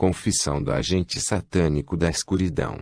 Confissão do agente satânico da escuridão.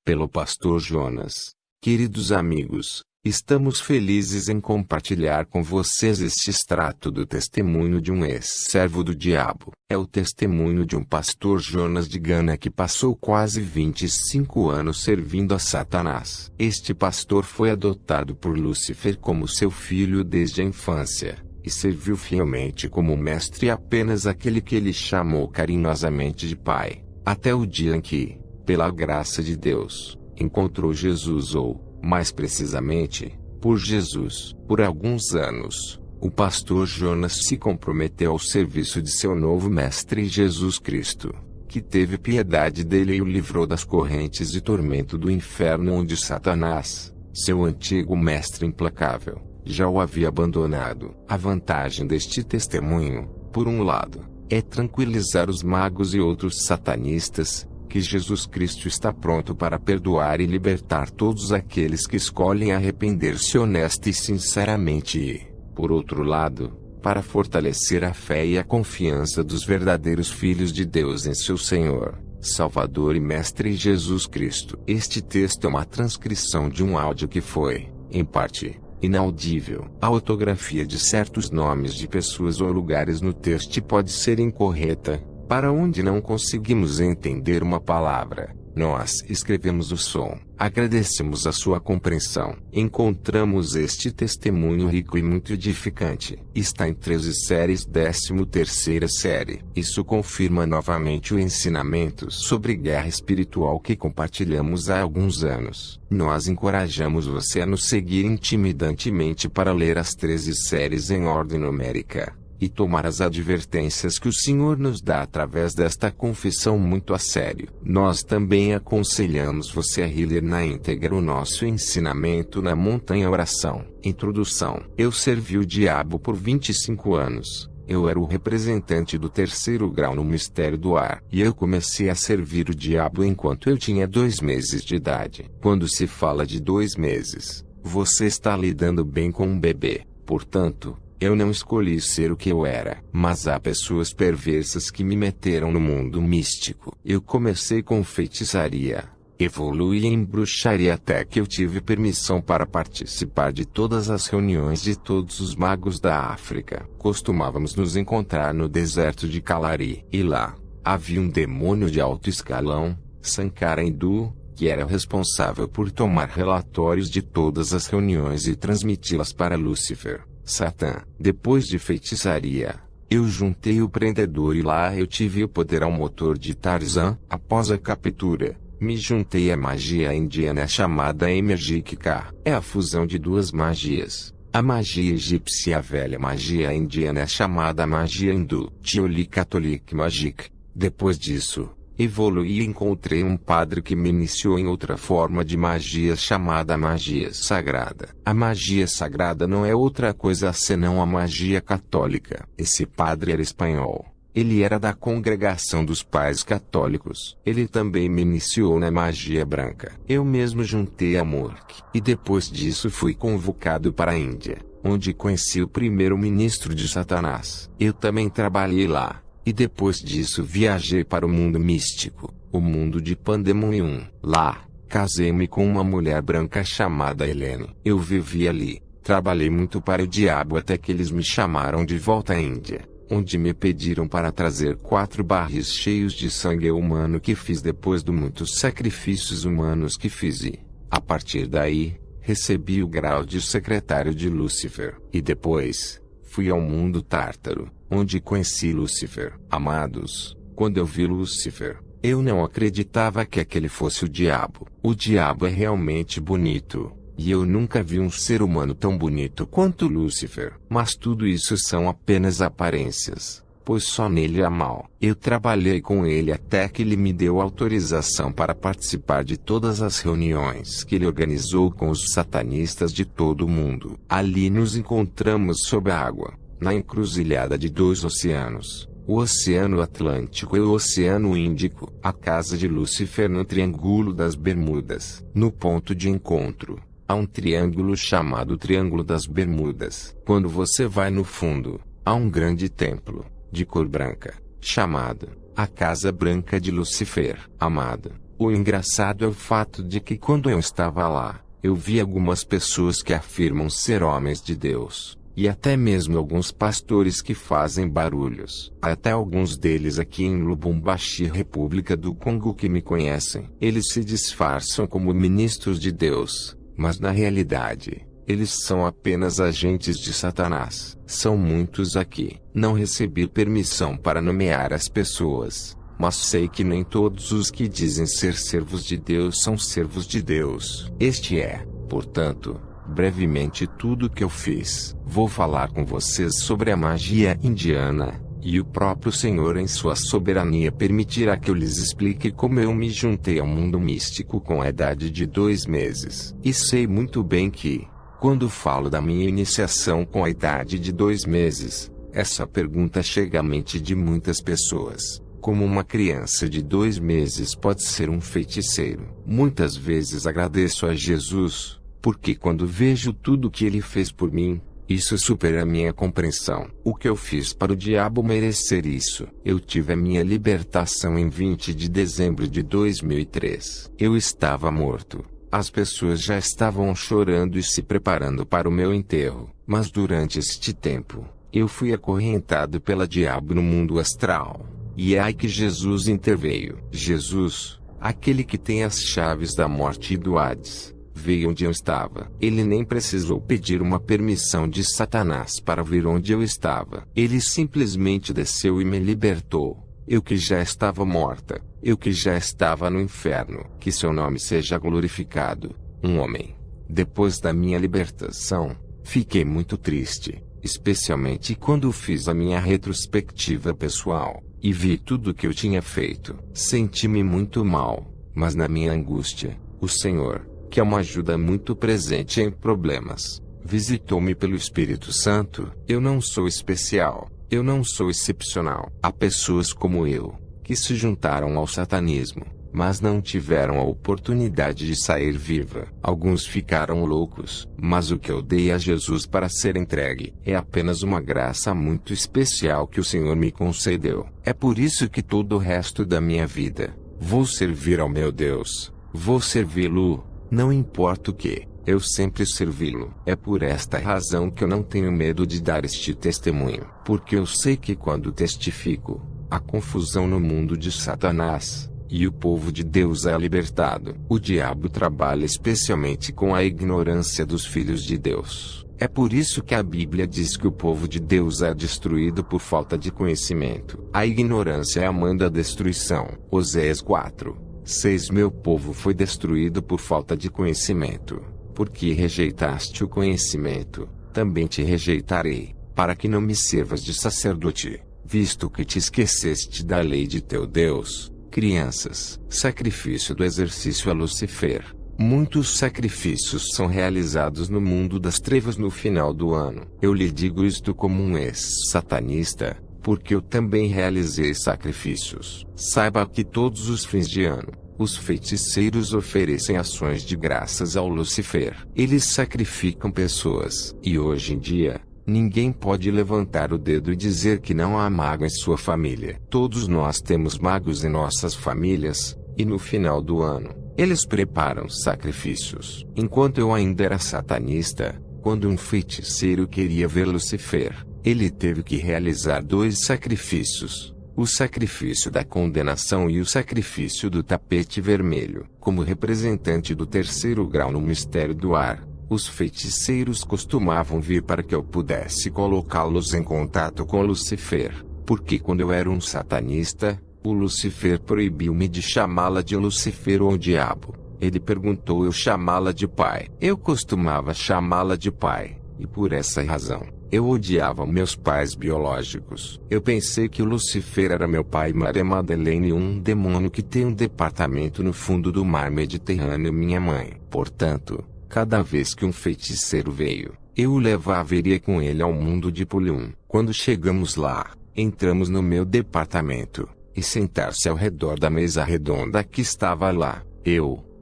Pelo pastor Jonas. Queridos amigos, estamos felizes em compartilhar com vocês este extrato do testemunho de um ex-servo do diabo. É o testemunho de um pastor Jonas de Gana que passou quase 25 anos servindo a Satanás. Este pastor foi adotado por Lúcifer como seu filho desde a infância, e serviu fielmente como mestre apenas aquele que ele chamou carinhosamente de pai, até o dia em que, pela graça de Deus, encontrou Jesus ou, mais precisamente, por Jesus. Por alguns anos, o pastor Jonas se comprometeu ao serviço de seu novo mestre Jesus Cristo, que teve piedade dele e o livrou das correntes de tormento do inferno onde Satanás, seu antigo mestre implacável, já o havia abandonado. A vantagem deste testemunho, por um lado, é tranquilizar os magos e outros satanistas, que Jesus Cristo está pronto para perdoar e libertar todos aqueles que escolhem arrepender-se honesta e sinceramente e, por outro lado, para fortalecer a fé e a confiança dos verdadeiros filhos de Deus em seu Senhor, Salvador e Mestre Jesus Cristo. Este texto é uma transcrição de um áudio que foi, em parte, inaudível. A ortografia de certos nomes de pessoas ou lugares no texto pode ser incorreta, para onde não conseguimos entender uma palavra. Nós escrevemos o som. Agradecemos a sua compreensão. Encontramos este testemunho rico e muito edificante. Está em 13 séries, 13ª série. Isso confirma novamente o ensinamento sobre guerra espiritual que compartilhamos há alguns anos. Nós encorajamos você a nos seguir intimidantemente para ler as 13 séries em ordem numérica e tomar as advertências que o Senhor nos dá através desta confissão muito a sério. Nós também aconselhamos você a ler na íntegra o nosso ensinamento na Montanha Oração. Introdução. Eu servi o diabo por 25 anos. Eu era o representante do 3º grau no mistério do ar. E eu comecei a servir o diabo enquanto eu tinha 2 meses de idade. Quando se fala de 2 meses, você está lidando bem com um bebê. Portanto, eu não escolhi ser o que eu era, mas há pessoas perversas que me meteram no mundo místico. Eu comecei com feitiçaria, evolui em bruxaria até que eu tive permissão para participar de todas as reuniões de todos os magos da África. Costumávamos nos encontrar no deserto de Kalari. E lá, havia um demônio de alto escalão, Sankara Hindu, que era responsável por tomar relatórios de todas as reuniões e transmiti-las para Lúcifer, Satã. Depois de feitiçaria, eu juntei o prendedor e lá eu tive o poder ao motor de Tarzan. Após a captura, me juntei à magia indiana chamada Emergika. É a fusão de 2 magias. A magia egípcia e a velha magia indiana é chamada magia hindu. Tioli Catholic Magic. Depois disso, evoluí e encontrei um padre que me iniciou em outra forma de magia chamada magia sagrada. A magia sagrada não é outra coisa senão a magia católica. Esse padre era espanhol. Ele era da congregação dos pais católicos. Ele também me iniciou na magia branca. Eu mesmo juntei a Murk. E depois disso fui convocado para a Índia, onde conheci o primeiro-ministro de Satanás. Eu também trabalhei lá. E depois disso viajei para o mundo místico, o mundo de Pandemonium. Lá, casei-me com uma mulher branca chamada Helene. Eu vivi ali, trabalhei muito para o diabo até que eles me chamaram de volta à Índia, onde me pediram para trazer 4 barris cheios de sangue humano que fiz depois de muitos sacrifícios humanos que fiz e, a partir daí, recebi o grau de secretário de Lúcifer. E depois, fui ao mundo tártaro, onde conheci Lúcifer. Amados, quando eu vi Lúcifer, eu não acreditava que aquele fosse o diabo. O diabo é realmente bonito, e eu nunca vi um ser humano tão bonito quanto Lúcifer. Mas tudo isso são apenas aparências, pois só nele há mal. Eu trabalhei com ele até que ele me deu autorização para participar de todas as reuniões que ele organizou com os satanistas de todo o mundo. Ali nos encontramos sob a água, na encruzilhada de 2 oceanos, o Oceano Atlântico e o Oceano Índico, a casa de Lúcifer no Triângulo das Bermudas. No ponto de encontro, há um triângulo chamado Triângulo das Bermudas. Quando você vai no fundo, há um grande templo, de cor branca, chamado A Casa Branca de Lucifer. Amado, o engraçado é o fato de que quando eu estava lá, eu vi algumas pessoas que afirmam ser homens de Deus, e até mesmo alguns pastores que fazem barulhos. Há até alguns deles aqui em Lubumbashi, República do Congo, que me conhecem. Eles se disfarçam como ministros de Deus, mas na realidade, eles são apenas agentes de Satanás. São muitos aqui. Não recebi permissão para nomear as pessoas, mas sei que nem todos os que dizem ser servos de Deus são servos de Deus. Este é, portanto, brevemente tudo o que eu fiz. Vou falar com vocês sobre a magia indiana, e o próprio Senhor em sua soberania permitirá que eu lhes explique como eu me juntei ao mundo místico com a idade de 2 meses. E sei muito bem que, quando falo da minha iniciação com a idade de 2 meses, essa pergunta chega à mente de muitas pessoas. Como uma criança de 2 meses pode ser um feiticeiro? Muitas vezes agradeço a Jesus, porque quando vejo tudo que ele fez por mim, isso supera a minha compreensão. O que eu fiz para o diabo merecer isso? Eu tive a minha libertação em 20 de dezembro de 2003. Eu estava morto. As pessoas já estavam chorando e se preparando para o meu enterro. Mas durante este tempo, eu fui acorrentado pela diabo no mundo astral. E é aí que Jesus interveio. Jesus, aquele que tem as chaves da morte e do Hades, veio onde eu estava. Ele nem precisou pedir uma permissão de Satanás para vir onde eu estava. Ele simplesmente desceu e me libertou. Eu que já estava morta, eu que já estava no inferno. Que seu nome seja glorificado. Um homem. Depois da minha libertação, fiquei muito triste, especialmente quando fiz a minha retrospectiva pessoal, e vi tudo o que eu tinha feito. Senti-me muito mal, mas na minha angústia, o Senhor, que é uma ajuda muito presente em problemas, visitou-me pelo Espírito Santo. Eu não sou especial, eu não sou excepcional. Há pessoas como eu, que se juntaram ao satanismo, mas não tiveram a oportunidade de sair viva. Alguns ficaram loucos, mas o que eu dei a Jesus para ser entregue é apenas uma graça muito especial que o Senhor me concedeu. É por isso que todo o resto da minha vida, vou servir ao meu Deus, vou servi-lo, não importa o que, eu sempre servi-lo. É por esta razão que eu não tenho medo de dar este testemunho, porque eu sei que quando testifico, há confusão no mundo de Satanás, e o povo de Deus é libertado. O diabo trabalha especialmente com a ignorância dos filhos de Deus. É por isso que a Bíblia diz que o povo de Deus é destruído por falta de conhecimento. A ignorância é a mãe da destruição. Oséias 4:6. Meu povo foi destruído por falta de conhecimento. Porque rejeitaste o conhecimento, também te rejeitarei, para que não me sirvas de sacerdote, visto que te esqueceste da lei de teu Deus. Crianças, sacrifício do exercício a Lucifer. Muitos sacrifícios são realizados no mundo das trevas no final do ano. Eu lhe digo isto como um ex-satanista, porque eu também realizei sacrifícios. Saiba que todos os fins de ano, os feiticeiros oferecem ações de graças ao Lucifer. Eles sacrificam pessoas. E hoje em dia, ninguém pode levantar o dedo e dizer que não há mago em sua família. Todos nós temos magos em nossas famílias, e no final do ano, eles preparam sacrifícios. Enquanto eu ainda era satanista, quando um feiticeiro queria ver Lucifer, ele teve que realizar 2 sacrifícios: o sacrifício da condenação e o sacrifício do tapete vermelho. Como representante do 3º grau no mistério do ar, os feiticeiros costumavam vir para que eu pudesse colocá-los em contato com Lucifer, porque quando eu era um satanista, o Lucifer proibiu-me de chamá-la de Lucifer ou diabo. Ele perguntou eu chamá-la de pai. Eu costumava chamá-la de pai, e por essa razão, eu odiava meus pais biológicos. Eu pensei que o Lucifer era meu pai Maria Madeleine, um demônio que tem um departamento no fundo do mar Mediterrâneo, minha mãe. Portanto, cada vez que um feiticeiro veio, eu o levava e iria com ele ao mundo de Pulium. Quando chegamos lá, entramos no meu departamento, e sentar-se ao redor da mesa redonda que estava lá.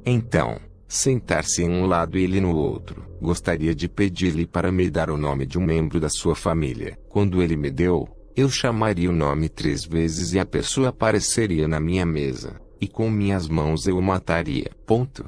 Então, sentar-se em um lado e ele no outro. Gostaria de pedir-lhe para me dar o nome de um membro da sua família. Quando ele me deu, Eu chamaria o nome 3 vezes e a pessoa apareceria na minha mesa, e com minhas mãos eu o mataria. Ponto.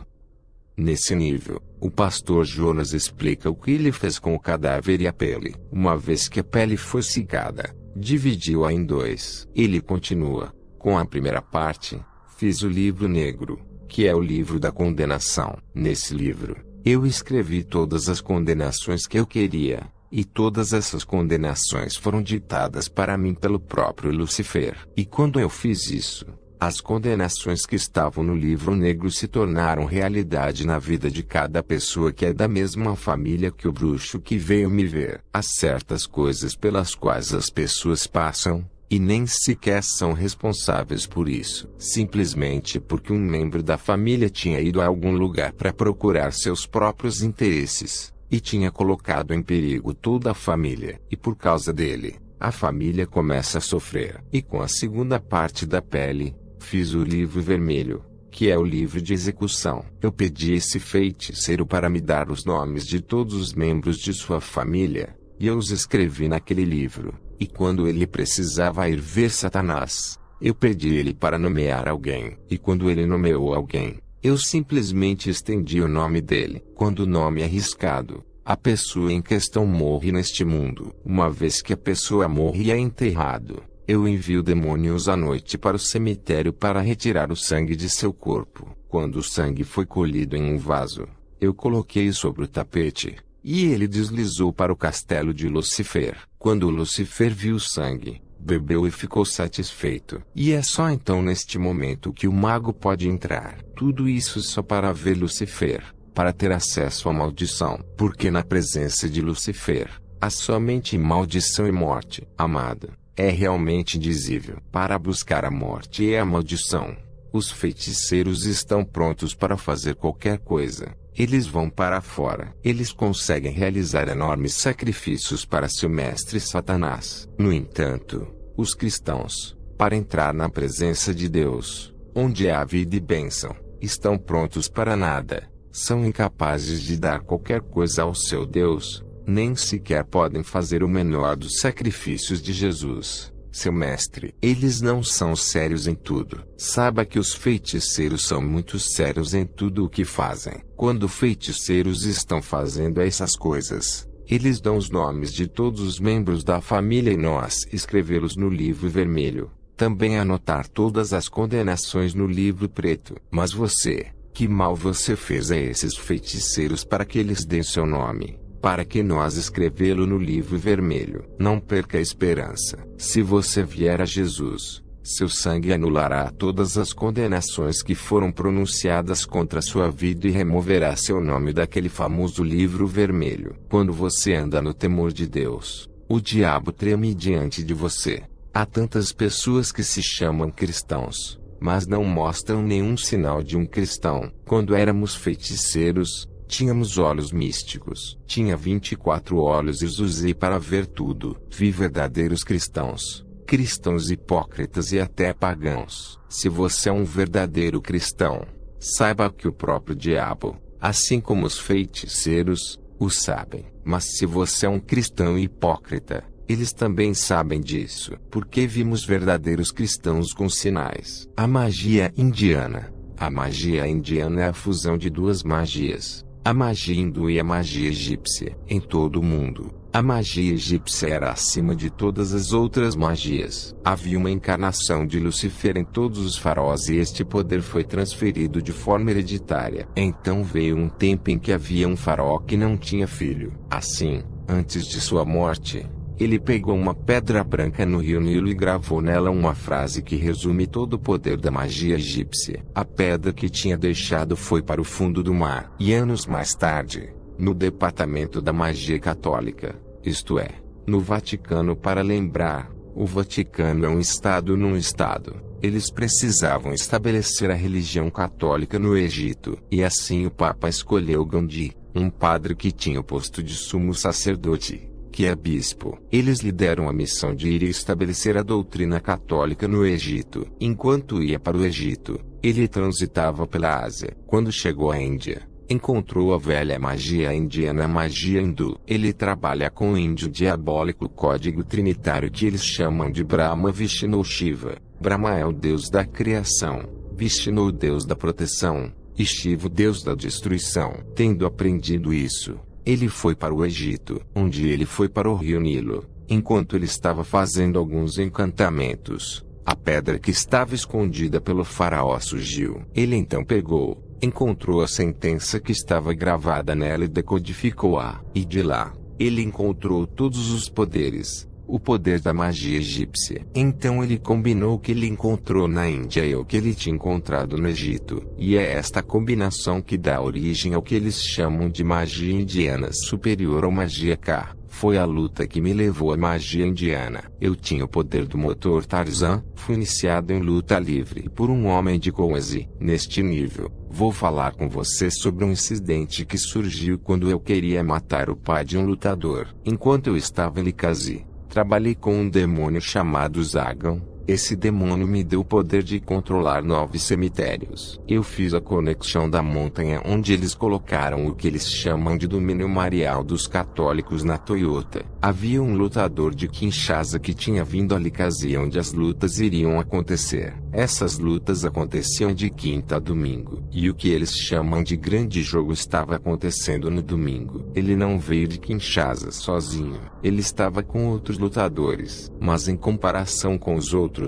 Nesse nível, o pastor Jonas explica o que ele fez com o cadáver e a pele. Uma vez que a pele foi cegada, dividiu-a em 2. Ele continua: com a primeira parte, fiz o livro negro, que é o livro da condenação. Nesse livro, eu escrevi todas as condenações que eu queria, e todas essas condenações foram ditadas para mim pelo próprio Lúcifer. E quando eu fiz isso, as condenações que estavam no livro negro se tornaram realidade na vida de cada pessoa que é da mesma família que o bruxo que veio me ver. Há certas coisas pelas quais as pessoas passam, e nem sequer são responsáveis por isso, simplesmente porque um membro da família tinha ido a algum lugar para procurar seus próprios interesses, e tinha colocado em perigo toda a família. E por causa dele, a família começa a sofrer. E com a segunda parte da pele, fiz o livro vermelho, que é o livro de execução. Eu pedi esse feiticeiro para me dar os nomes de todos os membros de sua família, e eu os escrevi naquele livro. E quando ele precisava ir ver Satanás, eu pedi ele para nomear alguém. E quando ele nomeou alguém, eu simplesmente estendi o nome dele. Quando o nome é riscado, a pessoa em questão morre neste mundo. Uma vez que a pessoa morre e é enterrado, eu envio demônios à noite para o cemitério para retirar o sangue de seu corpo. Quando o sangue foi colhido em um vaso, eu coloquei sobre o tapete, e ele deslizou para o castelo de Lúcifer. Quando Lúcifer viu o sangue, bebeu e ficou satisfeito. E é só então neste momento que o mago pode entrar. Tudo isso só para ver Lúcifer, para ter acesso à maldição. Porque na presença de Lúcifer, há somente maldição e morte. Amado, é realmente indizível. Para buscar a morte e a maldição, os feiticeiros estão prontos para fazer qualquer coisa. Eles vão para fora. Eles conseguem realizar enormes sacrifícios para seu mestre Satanás. No entanto, os cristãos, para entrar na presença de Deus, onde há vida e bênção, estão prontos para nada. São incapazes de dar qualquer coisa ao seu Deus, nem sequer podem fazer o menor dos sacrifícios de Jesus, seu mestre. Eles não são sérios em tudo. Saiba que os feiticeiros são muito sérios em tudo o que fazem. Quando feiticeiros estão fazendo essas coisas, eles dão os nomes de todos os membros da família e nós escrevê-los no livro vermelho. Também anotar todas as condenações no livro preto. Mas você, que mal você fez a esses feiticeiros para que eles deem seu nome? Para que nós escrevê-lo no livro vermelho. Não perca a esperança. Se você vier a Jesus, seu sangue anulará todas as condenações que foram pronunciadas contra sua vida e removerá seu nome daquele famoso livro vermelho. Quando você anda no temor de Deus, o diabo treme diante de você. Há tantas pessoas que se chamam cristãos, mas não mostram nenhum sinal de um cristão. Quando éramos feiticeiros, tínhamos olhos místicos. Tinha 24 olhos e os usei para ver tudo. Vi verdadeiros cristãos, cristãos hipócritas e até pagãos. Se você é um verdadeiro cristão, saiba que o próprio diabo, assim como os feiticeiros, o sabem. Mas se você é um cristão hipócrita, eles também sabem disso. Porque vimos verdadeiros cristãos com sinais. A magia indiana. A magia indiana é a fusão de duas magias: a magia hindu e a magia egípcia. Em todo o mundo, a magia egípcia era acima de todas as outras magias. Havia uma encarnação de Lúcifer em todos os faraós e este poder foi transferido de forma hereditária. Então veio um tempo em que havia um faraó que não tinha filho. Assim, antes de sua morte, ele pegou uma pedra branca no rio Nilo e gravou nela uma frase que resume todo o poder da magia egípcia. A pedra que tinha deixado foi para o fundo do mar. E anos mais tarde, no departamento da magia católica, isto é, no Vaticano, para lembrar, o Vaticano é um estado num estado, eles precisavam estabelecer a religião católica no Egito. E assim o Papa escolheu Gandhi, um padre que tinha o posto de sumo sacerdote, que é bispo. Eles lhe deram a missão de ir e estabelecer a doutrina católica no Egito. Enquanto ia para o Egito, ele transitava pela Ásia. Quando chegou à Índia, Encontrou a velha magia indiana, a magia hindu. Ele trabalha com o índio diabólico, o código trinitário que eles chamam de Brahma, Vishnu, Shiva. Brahma é o deus da criação, Vishnu o deus da proteção, e Shiva o deus da destruição. Tendo aprendido isso, ele foi para o Egito, onde ele foi para o rio Nilo. Enquanto ele estava fazendo alguns encantamentos, a pedra que estava escondida pelo faraó surgiu. Ele então pegou, encontrou a sentença que estava gravada nela e decodificou-a. E de lá, ele encontrou todos os poderes, o poder da magia egípcia. Então ele combinou o que ele encontrou na Índia e o que ele tinha encontrado no Egito. E é esta combinação que dá origem ao que eles chamam de magia indiana superior ou magia K. Foi a luta que me levou à magia indiana. Eu tinha o poder do motor Tarzan, fui iniciado em luta livre por um homem de Kowazi. Neste nível, vou falar com você sobre um incidente que surgiu quando eu queria matar o pai de um lutador. Enquanto eu estava em Likazi, trabalhei com um demônio chamado Zagan. Esse demônio me deu o poder de controlar 9 cemitérios. Eu fiz a conexão da montanha onde eles colocaram o que eles chamam de domínio marial dos católicos na Toyota. Havia um lutador de Kinshasa que tinha vindo a Likazi onde as lutas iriam acontecer. Essas lutas aconteciam de quinta a domingo. E o que eles chamam de grande jogo estava acontecendo no domingo. Ele não veio de Kinshasa sozinho. Ele estava com outros lutadores. Mas em comparação com os outros,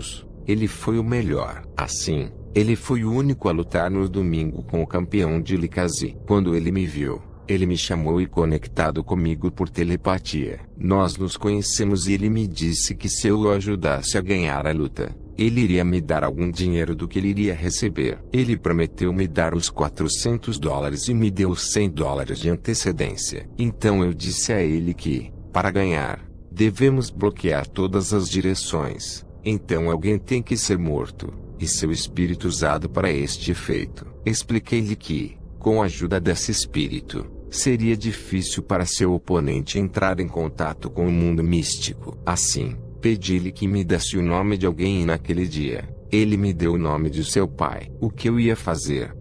ele foi o melhor. Assim, ele foi o único a lutar no domingo com o campeão de Likazi. Quando ele me viu, ele me chamou e conectado comigo por telepatia. Nós nos conhecemos e ele me disse que se eu o ajudasse a ganhar a luta, ele iria me dar algum dinheiro do que ele iria receber. Ele prometeu me dar os $400 e me deu $100 de antecedência. Então eu disse a ele que, para ganhar, devemos bloquear todas as direções. Então alguém tem que ser morto, e seu espírito usado para este efeito. Expliquei-lhe que, com a ajuda desse espírito, seria difícil para seu oponente entrar em contato com o mundo místico. Assim, pedi-lhe que me desse o nome de alguém e naquele dia, ele me deu o nome de seu pai. O que eu ia fazer?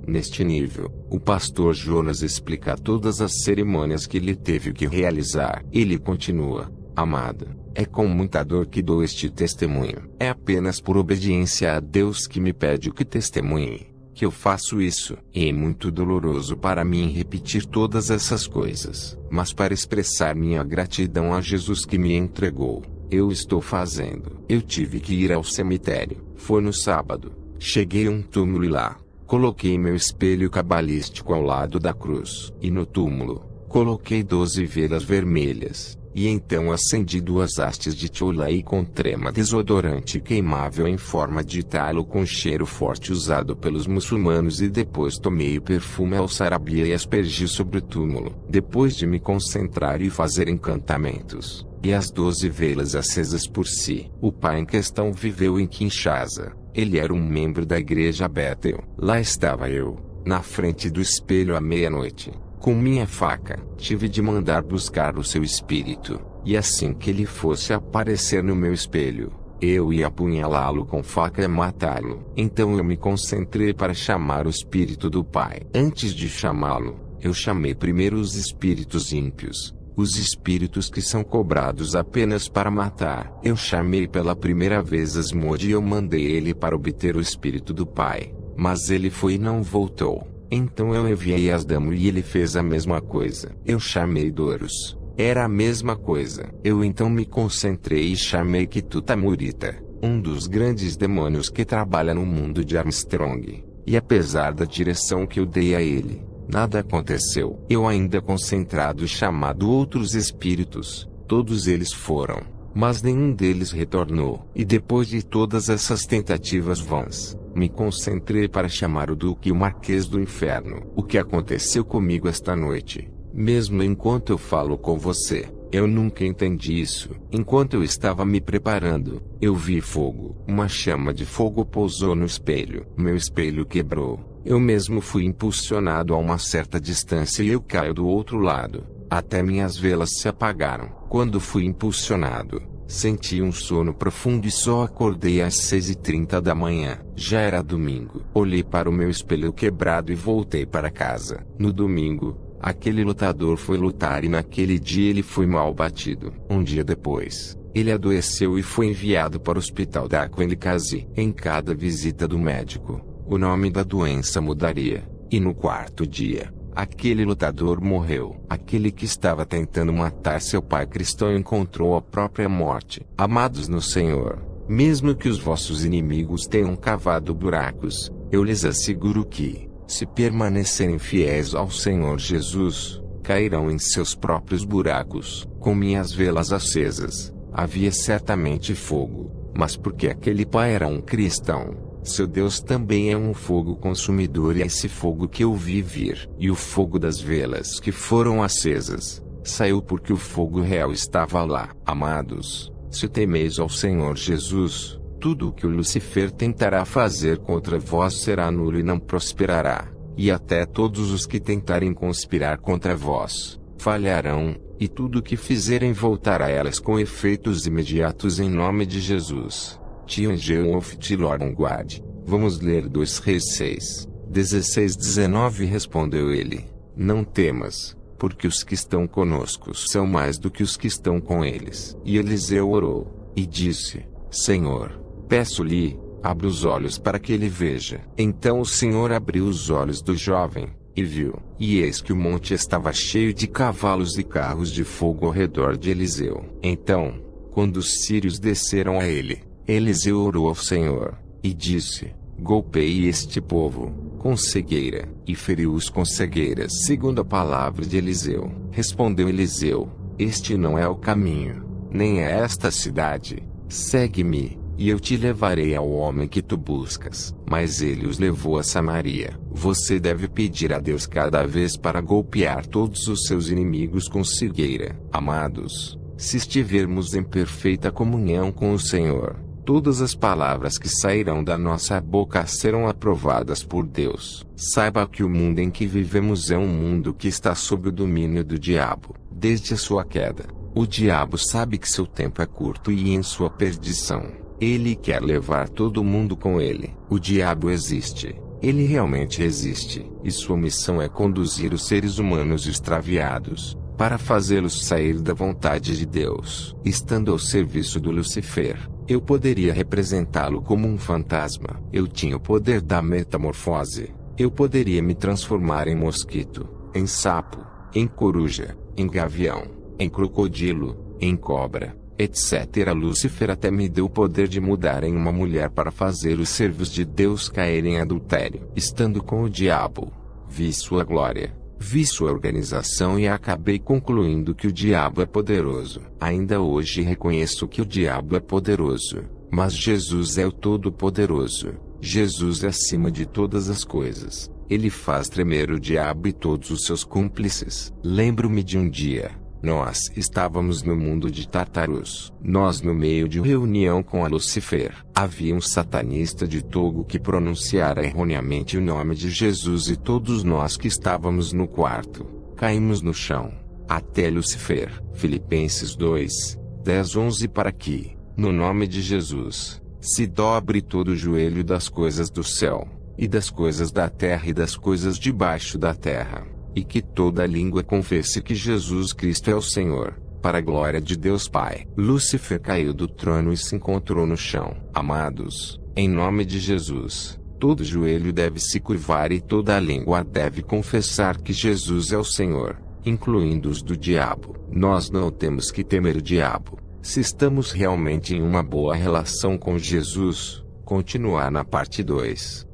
Neste nível, o pastor Jonas explica todas as cerimônias que ele teve que realizar. Ele continua: amado, é com muita dor que dou este testemunho. É apenas por obediência a Deus que me pede que testemunhe, que eu faço isso. E é muito doloroso para mim repetir todas essas coisas. Mas para expressar minha gratidão a Jesus que me entregou, eu estou fazendo. Eu tive que ir ao cemitério. Foi no sábado. Cheguei a um túmulo e lá, coloquei meu espelho cabalístico ao lado da cruz. E no túmulo, coloquei 12 velas vermelhas. E então acendi 2 hastes de choulai com trema desodorante queimável em forma de talo com cheiro forte usado pelos muçulmanos e depois tomei o perfume al-sarabia e aspergi sobre o túmulo. Depois de me concentrar e fazer encantamentos, e as 12 velas acesas por si, o pai em questão viveu em Kinshasa. Ele era um membro da igreja Bethel. Lá estava eu, na frente do espelho à meia-noite. Com minha faca, tive de mandar buscar o seu espírito, e assim que ele fosse aparecer no meu espelho, eu ia apunhalá-lo com faca e matá-lo. Então eu me concentrei para chamar o espírito do pai. Antes de chamá-lo, eu chamei primeiro os espíritos ímpios, os espíritos que são cobrados apenas para matar. Eu chamei pela primeira vez Asmodi e eu mandei ele para obter o espírito do pai, mas ele foi e não voltou. Então eu enviei Asdamo e ele fez a mesma coisa. Eu chamei Doros. Era a mesma coisa. Eu então me concentrei e chamei Kitutamurita, um dos grandes demônios que trabalha no mundo de Armstrong. E apesar da direção que eu dei a ele, nada aconteceu. Eu ainda concentrado e chamado outros espíritos, todos eles foram, mas nenhum deles retornou. E depois de todas essas tentativas vãs, me concentrei para chamar o Duque e o Marquês do Inferno. O que aconteceu comigo esta noite, mesmo enquanto eu falo com você, eu nunca entendi isso. Enquanto eu estava me preparando, eu vi fogo. Uma chama de fogo pousou no espelho. Meu espelho quebrou. Eu mesmo fui impulsionado a uma certa distância e eu caio do outro lado. Até minhas velas se apagaram. Quando fui impulsionado, Senti um sono profundo e só acordei às 6h30 da manhã. Já era domingo. Olhei para o meu espelho quebrado e voltei para casa. No domingo, aquele lutador foi lutar e naquele dia ele foi mal batido. Um dia depois, ele adoeceu e foi enviado para o hospital da Aquelicase. Em cada visita do médico, o nome da doença mudaria. E no quarto dia, aquele lutador morreu. Aquele que estava tentando matar seu pai cristão encontrou a própria morte. Amados no Senhor, mesmo que os vossos inimigos tenham cavado buracos, eu lhes asseguro que, se permanecerem fiéis ao Senhor Jesus, cairão em seus próprios buracos. Com minhas velas acesas, havia certamente fogo, mas porque aquele pai era um cristão, seu Deus também é um fogo consumidor e é esse fogo que eu vi vir. E o fogo das velas que foram acesas, saiu porque o fogo real estava lá. Amados, se temeis ao Senhor Jesus, tudo o que o Lucifer tentará fazer contra vós será nulo e não prosperará. E até todos os que tentarem conspirar contra vós, falharão, e tudo o que fizerem voltará a elas com efeitos imediatos em nome de Jesus. Tianjin of Tilorongguad. Vamos ler 2 Reis 6, 16-19. Respondeu ele: Não temas, porque os que estão conosco são mais do que os que estão com eles. E Eliseu orou, e disse: Senhor, peço-lhe, abre os olhos para que ele veja. Então o Senhor abriu os olhos do jovem, e viu, e eis que o monte estava cheio de cavalos e carros de fogo ao redor de Eliseu. Então, quando os sírios desceram a ele, Eliseu orou ao Senhor, e disse: Golpeie este povo com cegueira, e feriu-os com cegueiras segundo a palavra de Eliseu. Respondeu Eliseu: Este não é o caminho, nem é esta cidade. Segue-me, e eu te levarei ao homem que tu buscas. Mas ele os levou a Samaria. Você deve pedir a Deus cada vez para golpear todos os seus inimigos com cegueira. Amados, se estivermos em perfeita comunhão com o Senhor, todas as palavras que sairão da nossa boca serão aprovadas por Deus. Saiba que o mundo em que vivemos é um mundo que está sob o domínio do diabo. Desde a sua queda, o diabo sabe que seu tempo é curto e em sua perdição, ele quer levar todo mundo com ele. O diabo existe. Ele realmente existe. E sua missão é conduzir os seres humanos extraviados, para fazê-los sair da vontade de Deus. Estando ao serviço do Lucifer, eu poderia representá-lo como um fantasma. Eu tinha o poder da metamorfose. Eu poderia me transformar em mosquito, em sapo, em coruja, em gavião, em crocodilo, em cobra, etc. Lúcifer até me deu o poder de mudar em uma mulher para fazer os servos de Deus caírem em adultério. Estando com o diabo, vi sua glória, vi sua organização e acabei concluindo que o diabo é poderoso. Ainda hoje reconheço que o diabo é poderoso, mas Jesus é o Todo-Poderoso. Jesus é acima de todas as coisas. Ele faz tremer o diabo e todos os seus cúmplices. Lembro-me de um dia. Nós estávamos no mundo de Tartarus. Nós no meio de reunião com a Lucifer. Havia um satanista de Togo que pronunciara erroneamente o nome de Jesus e todos nós que estávamos no quarto, caímos no chão. Até Lucifer. Filipenses 2, 10-11. Para que, no nome de Jesus, se dobre todo o joelho das coisas do céu, e das coisas da terra e das coisas debaixo da terra, e que toda língua confesse que Jesus Cristo é o Senhor, para a glória de Deus Pai. Lúcifer caiu do trono e se encontrou no chão. Amados, em nome de Jesus, todo joelho deve se curvar e toda língua deve confessar que Jesus é o Senhor, incluindo os do diabo. Nós não temos que temer o diabo, se estamos realmente em uma boa relação com Jesus. Continuar na parte 2.